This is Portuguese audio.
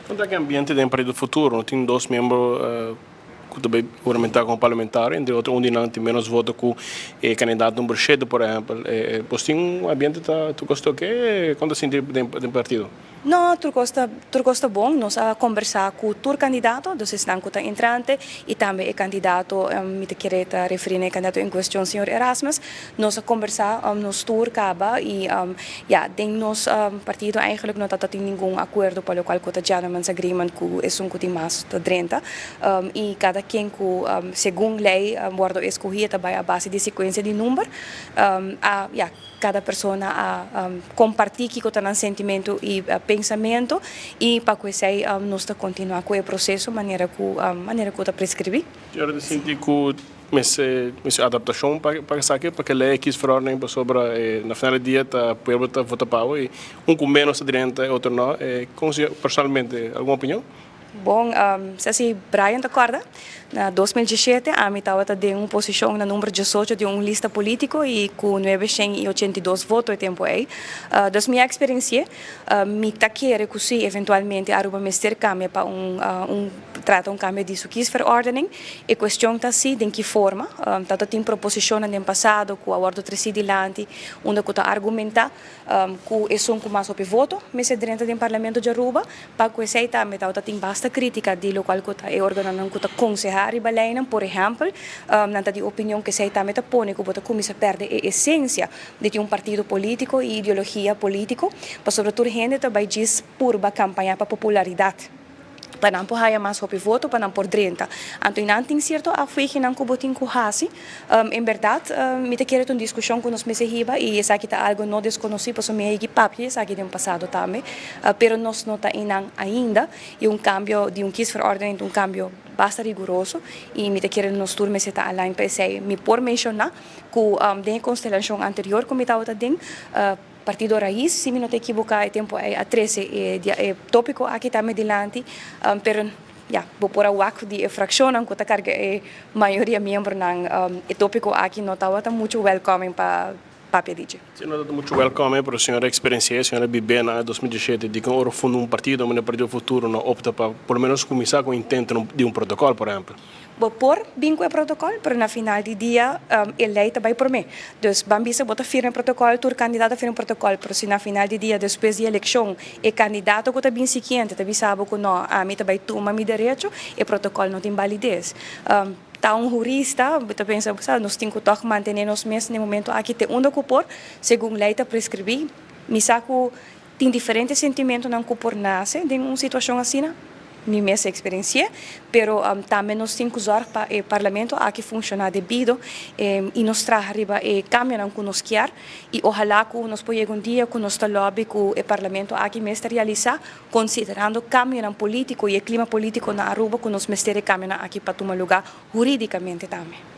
Quanto é que ambiente tem Partido Futuro? Tem dois membros que também juramentar como parlamentar, entre outros, onde não tem menos votos que o candidato número 7, por exemplo. Pois tem um ambiente, tu gostou que? Quando assim tem partido? Não, tu gosta bom, nós a conversar com o candidato, então estão com o entrante e também o candidato, me te querer referir ao candidato em questão, senhor Erasmus, nós a conversar nos tour acaba e tem nos partido eigenlijk não tem nenhum acordo pelo qual o gentleman's agreement que é um que mais de 30 e cada quem que segundo lei guarda escolhida by a base de sequência de número, cada pessoa a compartilhar que tem um sentimento e pensamento e para que sei nós continuar com o processo maneira que está prescrever. Eu senti que mas adaptação para saber porque lei quis verordem sobre na final do dia tá povo tá vota para e com menos aderente outro não personalmente alguma opinião? Bom, se Brian acorda, na 2017 a mim estava de uma posição na número 18 de uma lista político e com 982 votos em tempo aí. Das minha experiência, me taqueira que se eventualmente Aruba Mester cambia para trata cambio de verordening e questão está se de que forma, tata tem proposição no passado com a ordem presidente onde que argumenta que é um mais op voto, mas dentro do parlamento de Aruba, para que sei também tem bastante crítica de lo qual é organando que aconselhar e baleina, por exemplo, nanta de opinião que sei também põe que bota como se perde a essência de um partido político e ideologia político, para sobretudo gente também diz por a campanha para popularidade. Para não porrar mais o voto, para não por 30. Então, não tem certo a fui que não cubotin com hasi. Em verdade, me te quero uma discussão com os meses riba e essa aqui tá algo não desconhecido, para minha equipe papel, essa aqui tem passado também. Pero nós não tá ainda e cambio de verordening, cambio bastante rigoroso e me te quero nos turmas se tá além para me por mencionar que de constelação anterior como estava dentro Partido Raiz, se me não te equivocar, é tempo a 13 tópico aqui também dilante, pero vou pôr o arco de fração, que a carga é maioria membro não tópico aqui não está muito welcome para pedir. Sim, não está muito welcome, mas a senhora experiência, a senhora vive na 2017, de que ora fundo partido, mas no Partido Futuro não opta para, pelo menos, começar com o intento de protocolo, por exemplo. Vou pôr bingo é protocolo, mas na final do dia eleita vai por mim. Então, Bambisa bota firme protocolo, o candidato firme protocolo, mas se na final do dia, depois da eleição, o candidato que está bem seguinte, está bem sabe que não, a mim também toma meu direito, e o protocolo não tem validez. Tá jurista, eu penso, nós temos que manter nos mesmos no momento aqui tem onde ocupar, segundo a lei está prescrever, me saco tem diferentes sentimentos não ocupar nasce em uma situação assim, minha mesma experiência, pero também nós temos que usar para o parlamento aqui funcionar devido e nos traz arriba e caminham com nos quer e ojalá que nós podemos dia que nós lobby que o parlamento aqui mestre realizar considerando caminham político e o clima político na Aruba que nós mestre caminhar aqui para tomar lugar juridicamente também.